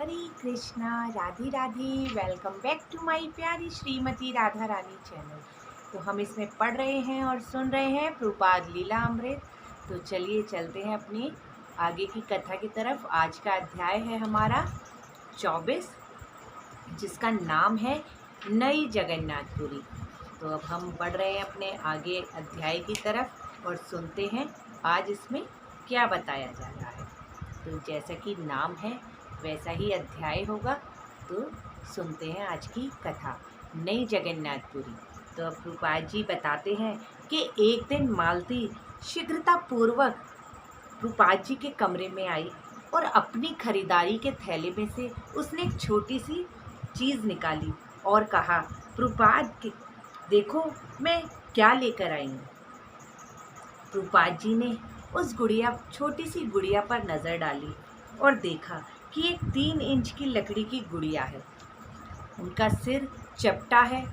Hare Krishna, Radhe Radhe. Welcome back to my प्यारी Shrimati Radha Rani channel. तो हम इसमें पढ़ रहे हैं और सुन रहे हैं प्रभुपाद लीला अमृत। तो चलिए चलते हैं अपनी आगे की कथा की तरफ। आज का अध्याय है हमारा 24, जिसका नाम है नई जगन्नाथपुरी। तो अब हम बढ़ रहे हैं अपने आगे अध्याय की तरफ और सुनते हैं आज इसमें क्या बताया जा रहा है। तो जैसा कि नाम है वैसा ही अध्याय होगा। तो सुनते हैं आज की कथा, नई जगन्नाथपुरी। तो अब प्रभुपाद जी बताते हैं कि एक दिन मालती शीघ्रतापूर्वक प्रभुपाद जी के कमरे में आई और अपनी खरीदारी के थैले में से उसने एक छोटी सी चीज़ निकाली और कहा, प्रभुपाद देखो मैं क्या लेकर आई हूँ। प्रभुपाद जी ने उस छोटी सी गुड़िया पर नज़र डाली और देखा कि एक 3 इंच की लकड़ी की गुड़िया है। उनका सिर चपटा है,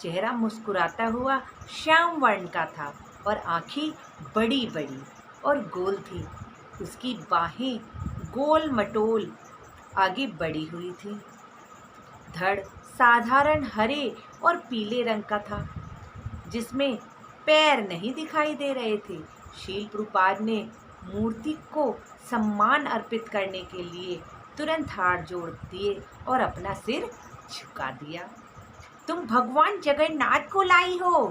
चेहरा मुस्कुराता हुआ श्याम वर्ण का था और आँखें बड़ी बड़ी और गोल थी। उसकी बाहें गोल मटोल आगे बढ़ी हुई थी। धड़ साधारण हरे और पीले रंग का था, जिसमें पैर नहीं दिखाई दे रहे थे। शील प्रभुपाद ने मूर्ति को सम्मान अर्पित करने के लिए तुरंत हाथ जोड़ दिए और अपना सिर झुका दिया। तुम भगवान जगन्नाथ को लाई हो।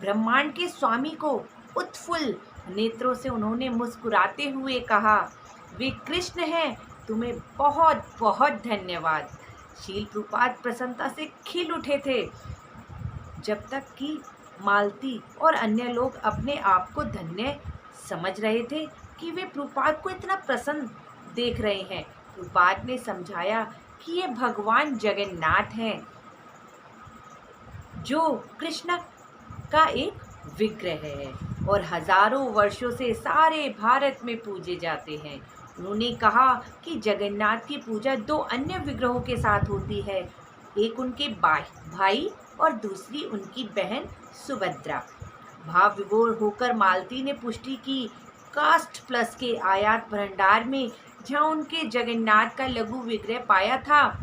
ब्रह्मांड के स्वामी को उत्फुल्ल नेत्रों से उन्होंने मुस्कुराते हुए कहा, वे कृष्ण हैं, तुम्हें बहुत बहुत धन्यवाद। शील प्रभुपाद प्रसन्नता से खिल उठे थे। जब तक कि मालती और अन्य लोग अपने आप को धन्य समझ रहे थे कि वे प्रभुपाद को इतना प्रसन्न देख रहे हैं। प्रभुपाद ने समझाया कि ये भगवान जगन्नाथ हैं, जो कृष्ण का एक विग्रह है और हजारों वर्षों से सारे भारत में पूजे जाते हैं। उन्होंने कहा कि जगन्नाथ की पूजा 2 अन्य विग्रहों के साथ होती है, एक उनके भाई और दूसरी उनकी बहन सुभद्रा। भाव विभोर होकर मालती ने पुष्टि की, कास्ट प्लस के आयात भंडार में जहाँ उनके जगन्नाथ का लघु विग्रह पाया था,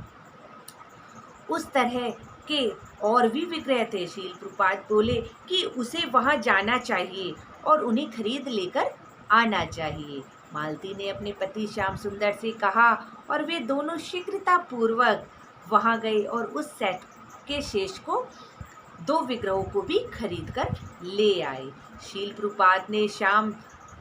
उस तरह के और भी विग्रह थे। शील प्रभुपाद बोले कि उसे वहाँ जाना चाहिए और उन्हें खरीद लेकर आना चाहिए। मालती ने अपने पति श्याम सुंदर से कहा और वे दोनों शीघ्रतापूर्वक वहाँ गए और उस सेट के शेष को 2 विग्रहों को भी खरीद कर ले आए। शील प्रभुपाद ने श्याम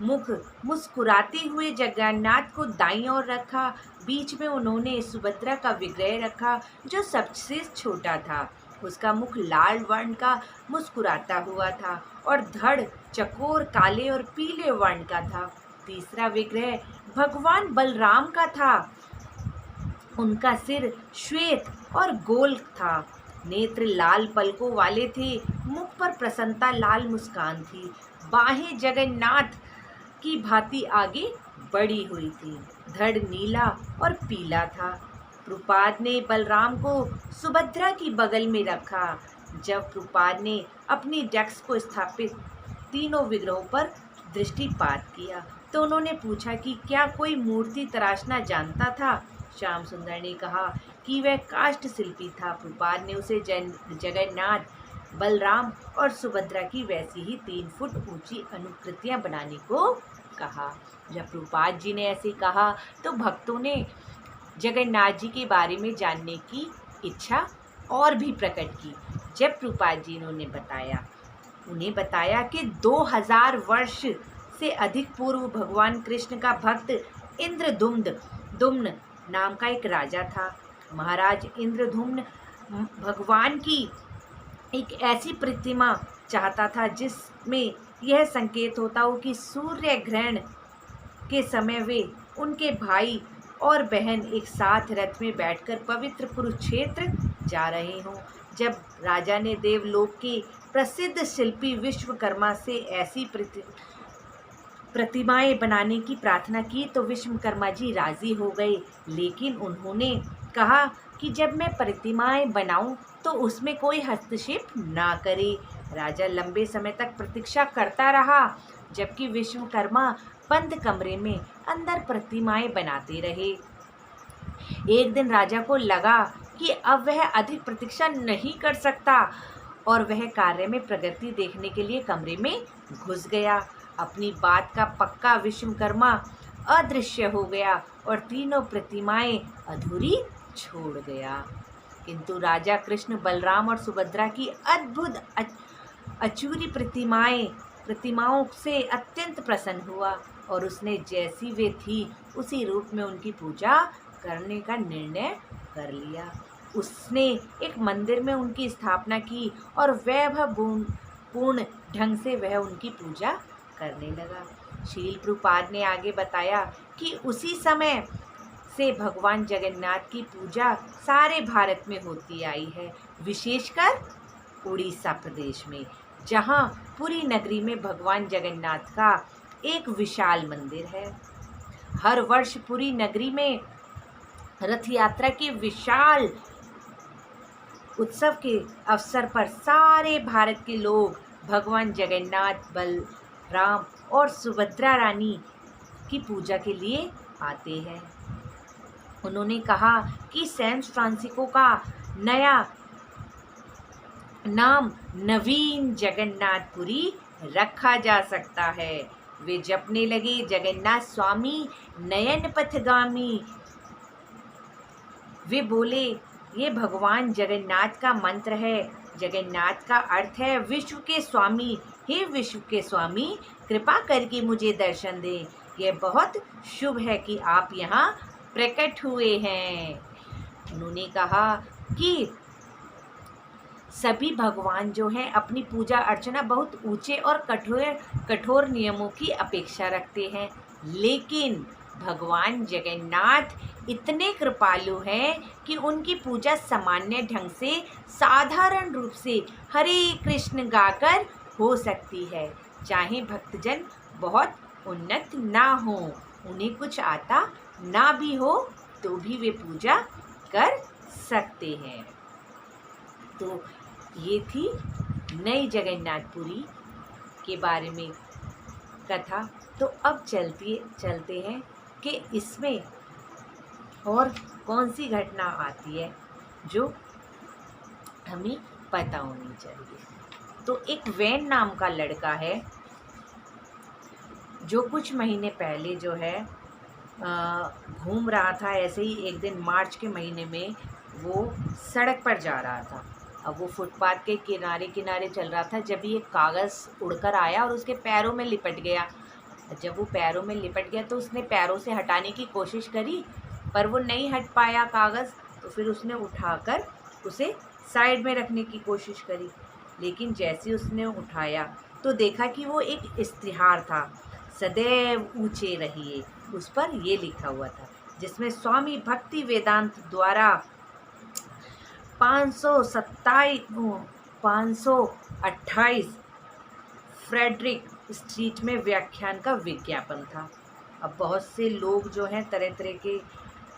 मुख मुस्कुराते हुए जगन्नाथ को दाईं ओर रखा। बीच में उन्होंने सुभद्रा का विग्रह रखा, जो सबसे छोटा था। उसका मुख लाल वर्ण का मुस्कुराता हुआ था और धड़ चकोर काले और पीले वर्ण का था। तीसरा विग्रह भगवान बलराम का था। उनका सिर श्वेत और गोल था, नेत्र लाल पलकों वाले थे, मुख पर प्रसन्नता लाल मुस्कान थी। बाहें जगन्नाथ की भांति आगे बढ़ी हुई थी। धड़ नीला और पीला था। प्रभुपाद ने बलराम को सुभद्रा की बगल में रखा। जब प्रभुपाद ने अपनी डेस्क को स्थापित तीनों विग्रहों पर दृष्टिपात किया तो उन्होंने पूछा कि क्या कोई मूर्ति तराशना जानता था। श्याम सुंदर ने कहा कि वह काष्ठ शिल्पी था। प्रभुपाद ने उसे जगन्नाथ, बलराम और सुभद्रा की वैसी ही 3 फुट ऊंची अनुकृतियां बनाने को कहा। जब प्रभुपाद जी ने ऐसे कहा तो भक्तों ने जगन्नाथ जी के बारे में जानने की इच्छा और भी प्रकट की। जब प्रभुपाद जी ने उन्हें बताया कि 2000 वर्ष से अधिक पूर्व भगवान कृष्ण का भक्त इंद्रदुम्न नाम का एक राजा था। महाराज इंद्रदुम्न भगवान की एक ऐसी प्रतिमा चाहता था जिसमें यह संकेत होता हो कि सूर्य ग्रहण के समय वे उनके भाई और बहन एक साथ रथ में बैठकर पवित्र कुरुक्षेत्र जा रहे हों। जब राजा ने देवलोक के प्रसिद्ध शिल्पी विश्वकर्मा से ऐसी प्रतिमाएं बनाने की प्रार्थना की तो विश्वकर्मा जी राजी हो गए, लेकिन उन्होंने कहा कि जब मैं प्रतिमाएं बनाऊं तो उसमें कोई हस्तक्षेप ना करे। राजा लंबे समय तक प्रतीक्षा करता रहा, जबकि विश्वकर्मा बंद कमरे में अंदर प्रतिमाएं बनाते रहे। एक दिन राजा को लगा कि अब वह अधिक प्रतीक्षा नहीं कर सकता और वह कार्य में प्रगति देखने के लिए कमरे में घुस गया। अपनी बात का पक्का विश्वकर्मा अदृश्य हो गया और तीनों प्रतिमाएं अधूरी छोड़ गया। किंतु राजा कृष्ण, बलराम और सुभद्रा की अद्भुत अचूरी प्रतिमाओं से अत्यंत प्रसन्न हुआ और उसने जैसी वे थी उसी रूप में उनकी पूजा करने का निर्णय कर लिया। उसने एक मंदिर में उनकी स्थापना की और वैभवपूर्ण ढंग से वह उनकी पूजा करने लगा। शील प्रभुपाद ने आगे बताया कि उसी समय से भगवान जगन्नाथ की पूजा सारे भारत में होती आई है, विशेषकर उड़ीसा प्रदेश में, जहाँ पुरी नगरी में भगवान जगन्नाथ का एक विशाल मंदिर है। हर वर्ष पुरी नगरी में रथ यात्रा के विशाल उत्सव के अवसर पर सारे भारत के लोग भगवान जगन्नाथ, बलराम और सुभद्रा रानी की पूजा के लिए आते हैं। उन्होंने कहा कि सैन फ्रांसिस्को का नया नाम नवीन जगन्नाथपुरी रखा जा सकता है। वे जपने लगे, जगन्नाथ स्वामी नयन पथगामी। वे बोले, ये भगवान जगन्नाथ का मंत्र है। जगन्नाथ का अर्थ है विश्व के स्वामी। हे विश्व के स्वामी, कृपा करके मुझे दर्शन दें। यह बहुत शुभ है कि आप यहाँ प्रकट हुए हैं। उन्होंने कहा कि सभी भगवान जो हैं अपनी पूजा अर्चना बहुत ऊंचे और कठोर नियमों की अपेक्षा रखते हैं, लेकिन भगवान जगन्नाथ इतने कृपालु हैं कि उनकी पूजा सामान्य ढंग से साधारण रूप से हरे कृष्ण गाकर हो सकती है। चाहे भक्तजन बहुत उन्नत ना हो, उन्हें कुछ आता ना भी हो, तो भी वे पूजा कर सकते हैं। तो ये थी नई जगन्नाथपुरी के बारे में कथा। तो अब चलते हैं कि इसमें और कौन सी घटना आती है जो हमें पता होनी चाहिए। तो एक वैन नाम का लड़का है जो कुछ महीने पहले जो है घूम रहा था। ऐसे ही एक दिन मार्च के महीने में वो सड़क पर जा रहा था। अब वो फुटपाथ के किनारे किनारे चल रहा था, जब ये कागज़ उड़कर आया और उसके पैरों में लिपट गया। जब वो पैरों में लिपट गया तो उसने पैरों से हटाने की कोशिश करी, पर वो नहीं हट पाया कागज़। तो फिर उसने उठाकर उसे साइड में रखने की कोशिश करी, लेकिन जैसे उसने उठाया तो देखा कि वो एक इश्तिहार था, सदैव ऊंचे रहिए। उस पर ये लिखा हुआ था, जिसमें स्वामी भक्ति वेदांत द्वारा 528 फ्रेडरिक स्ट्रीट में व्याख्यान का विज्ञापन था। अब बहुत से लोग जो हैं तरह तरह के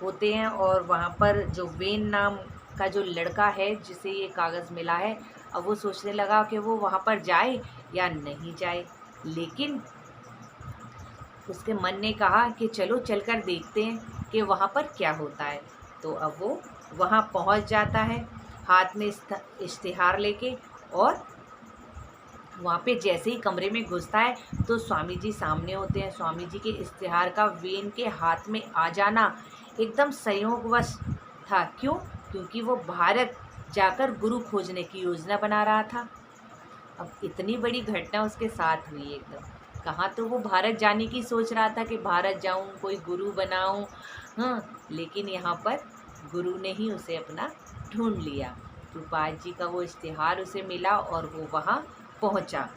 होते हैं, और वहाँ पर जो वेन नाम का जो लड़का है जिसे ये कागज़ मिला है, अब वो सोचने लगा कि वो वहाँ पर जाए या नहीं जाए, लेकिन उसके मन ने कहा कि चलो चलकर देखते हैं कि वहाँ पर क्या होता है। तो अब वो वहाँ पहुँच जाता है हाथ में इश्तिहार लेके, और वहाँ पे जैसे ही कमरे में घुसता है तो स्वामी जी सामने होते हैं। स्वामी जी के इश्तिहार का वेन के हाथ में आ जाना एकदम संयोगवश था। क्यों? क्योंकि वो भारत जाकर गुरु खोजने की योजना बना रहा था। अब इतनी बड़ी घटना उसके साथ हुई एकदम। कहाँ तो वो भारत जाने की सोच रहा था कि भारत जाऊँ, कोई गुरु बनाऊँ, हाँ, लेकिन यहाँ पर गुरु ने ही उसे अपना ढूंढ लिया। प्रभुपाद जी का वो इश्तिहार उसे मिला और वो वहाँ पहुँचा।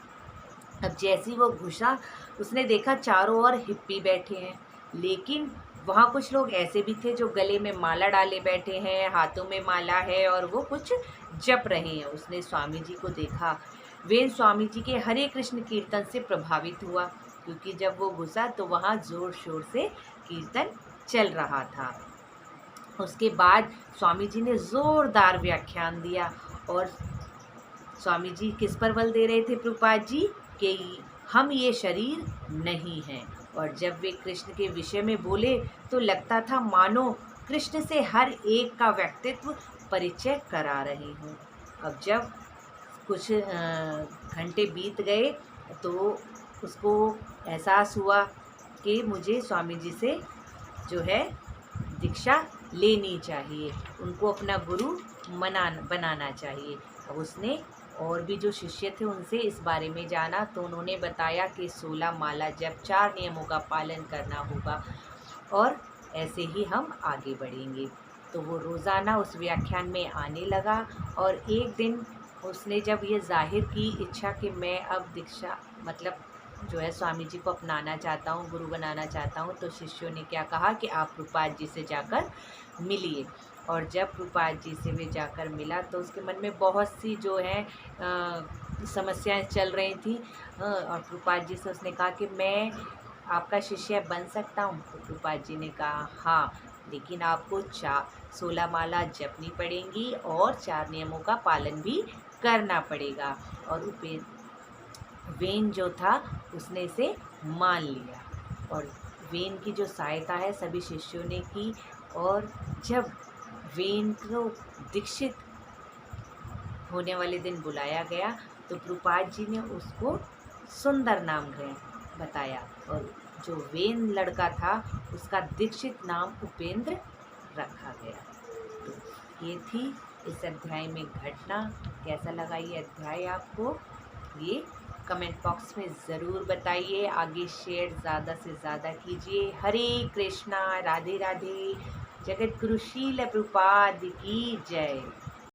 अब जैसे ही वो घुसा, उसने देखा चारों ओर हिप्पी बैठे हैं, लेकिन वहाँ कुछ लोग ऐसे भी थे जो गले में माला डाले बैठे हैं, हाथों में माला है और वो कुछ जप रहे हैं। उसने स्वामी जी को देखा। वेन स्वामी जी के हरे कृष्ण कीर्तन से प्रभावित हुआ, क्योंकि जब वो घुसा तो वहाँ ज़ोर शोर से कीर्तन चल रहा था। उसके बाद स्वामी जी ने ज़ोरदार व्याख्यान दिया, और स्वामी जी किस पर बल दे रहे थे प्रभुपाद जी? कि हम ये शरीर नहीं हैं। और जब वे कृष्ण के विषय में बोले तो लगता था मानो कृष्ण से हर एक का व्यक्तित्व परिचय करा रही हूँ। अब जब कुछ घंटे बीत गए तो उसको एहसास हुआ कि मुझे स्वामी जी से जो है दीक्षा लेनी चाहिए, उनको अपना गुरु बनाना चाहिए। अब उसने और भी जो शिष्य थे उनसे इस बारे में जाना, तो उन्होंने बताया कि 16 माला जप, 4 नियमों का पालन करना होगा और ऐसे ही हम आगे बढ़ेंगे। तो वो रोज़ाना उस व्याख्यान में आने लगा और एक दिन उसने जब ये ज़ाहिर की इच्छा कि मैं अब दीक्षा मतलब जो है स्वामी जी को अपनाना चाहता हूँ, गुरु बनाना चाहता हूँ, तो शिष्यों ने क्या कहा कि आप प्रभुपाद जी से जाकर मिलिए। और जब प्रभुपाद जी से वे जाकर मिला तो उसके मन में बहुत सी जो है समस्याएं चल रही थी। और प्रभुपाद जी से उसने कहा कि मैं आपका शिष्य बन सकता हूँ? तो प्रभुपाद जी ने कहा हाँ, लेकिन आपको 16 माला जपनी पड़ेंगी और 4 नियमों का पालन भी करना पड़ेगा। और वेन जो था उसने इसे मान लिया और वेन की जो सहायता है सभी शिष्यों ने की। और जब वेन को दीक्षित होने वाले दिन बुलाया गया तो प्रभुपाद जी ने उसको सुंदर नाम बताया और जो वेन लड़का था उसका दीक्षित नाम उपेंद्र रखा गया। तो ये थी इस अध्याय में घटना। कैसा लगा ये अध्याय आपको, ये कमेंट बॉक्स में ज़रूर बताइए। आगे शेयर ज़्यादा से ज़्यादा कीजिए। हरे कृष्णा, राधे राधे। जगत गुरु शील प्रभुपाद की जय।